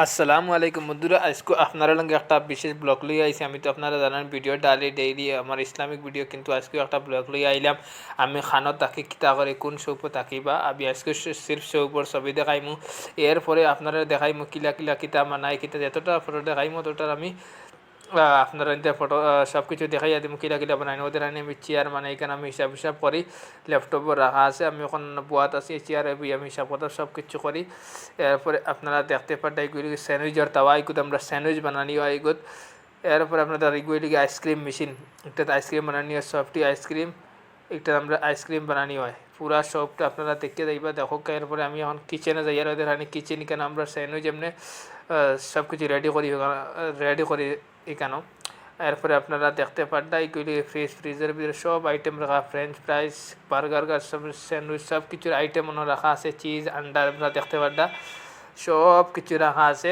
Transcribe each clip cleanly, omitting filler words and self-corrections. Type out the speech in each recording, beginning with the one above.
আসসালামু আলাইকুম বন্ধুরা, আজকে আপনারা লঙ্গে একটা বিশেষ ব্লগ লইয়া আইছি। আমি তো আপনারা জানেন ভিডিও ডালি ডেইলি আমার ইসলামিক ভিডিও, কিন্তু আজকে একটা ব্লগ লইয়া আইলাম। আমি খানত থাকি কিতা করে কোন সৌপ থাকি বা আমি আজকে সির্ফ সৌপর ছবি দেখাইমু। এরপরে আপনারা দেখাইমু কিলা কিলা কিতা মানাই কিতা যতটা ফটো দেখাইমু ততটা আমি আপনারা ফটো সব কিছু দেখাইয়া দিমু কিলা কিলা বানাই। ওদের আমি চেয়ার মানে এখানে আমি হিসাব হিসাব করি, ল্যাপটপও রাখা আছে, আমি এখন বুয়াত আছি চেয়ারে বই আমি হিসাব কথা সব কিছু করি। এরপরে আপনারা দেখতে পারেন এগুলি স্যান্ডউইচের তাওয়া এগুলো আমরা স্যান্ডউইচ বানানি হয় এগুলো। এরপরে আপনাদের এগুলি আইসক্রিম মেশিন, একটা আইসক্রিম বানানি হয়, সফটি আইসক্রিম, একটা আমরা আইসক্রিম বানানি হয়। পুরা সবটা আপনারা দেখতে যাইবা দেখো। এরপরে আমি এখন কিচেনে যাই, আর ওদের আমি কিচেন কেন আমরা স্যান্ডউইচ এমনি সব কিছু রেডি করি এখানেও। এরপরে আপনারা দেখতে পারেন এইগুলি ফ্রিজের ভিতরে সব আইটেম রাখা, ফ্রেঞ্চ ফ্রাইস, বার্গার সব স্যান্ডউইচ সব কিছুর আইটেম রাখা আছে, চিজ আন্ডা আপনারা দেখতে পারেন সব কিছু রাখা আছে।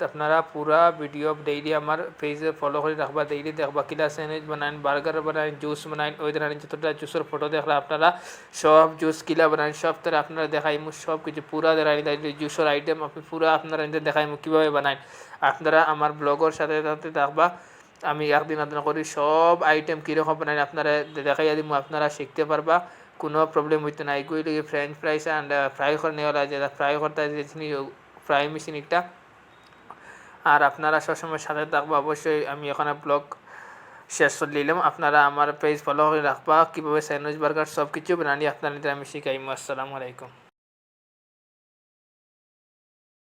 আপনারা পুরা ভিডিও ডেইলি আমার পেজে ফলো করে রাখবা, ডেইলি দেখবা কিলা স্যান্ডউইচ বানাইন, বার্গার বানাইন, জুস বানাইন। ওই ধরনের যতটা জুসের ফটো দেখলে আপনারা সব জুস কিলা বানাইন সব তারা আপনারা দেখাইমু, সব কিছু পুরা দেখাই জুসের আইটেম আপনি পুরা আপনারা দেখাইমু কীভাবে বানাইন। আপনারা আমার ব্লগের সাথে সাথে দেখবা, আমি একদিন আপনার করি সব আইটেম কীরকম বানাই আপনারা দেখাইয়া দিব, আপনারা শিখতে পারবা, কোনো প্রবলেম হইতো না। এগুলি ফ্রেঞ্চ ফ্রাইস অ্যান্ড ফ্রাই করে নেওয়া যায়, ফ্রাই করতে ফ্রাই মেশিন একটা। আর আপনারা সবসময় সাথে থাকবো অবশ্যই। আমি এখানে ব্লগ শেষ করে নিলাম, আপনারা আমার পেজ ফলো করে রাখবা, কীভাবে স্যান্ডউইচ বার্গার সব কিছু বানানি আপনাদের আমি শিখাইমু। আসসালামু আলাইকুম।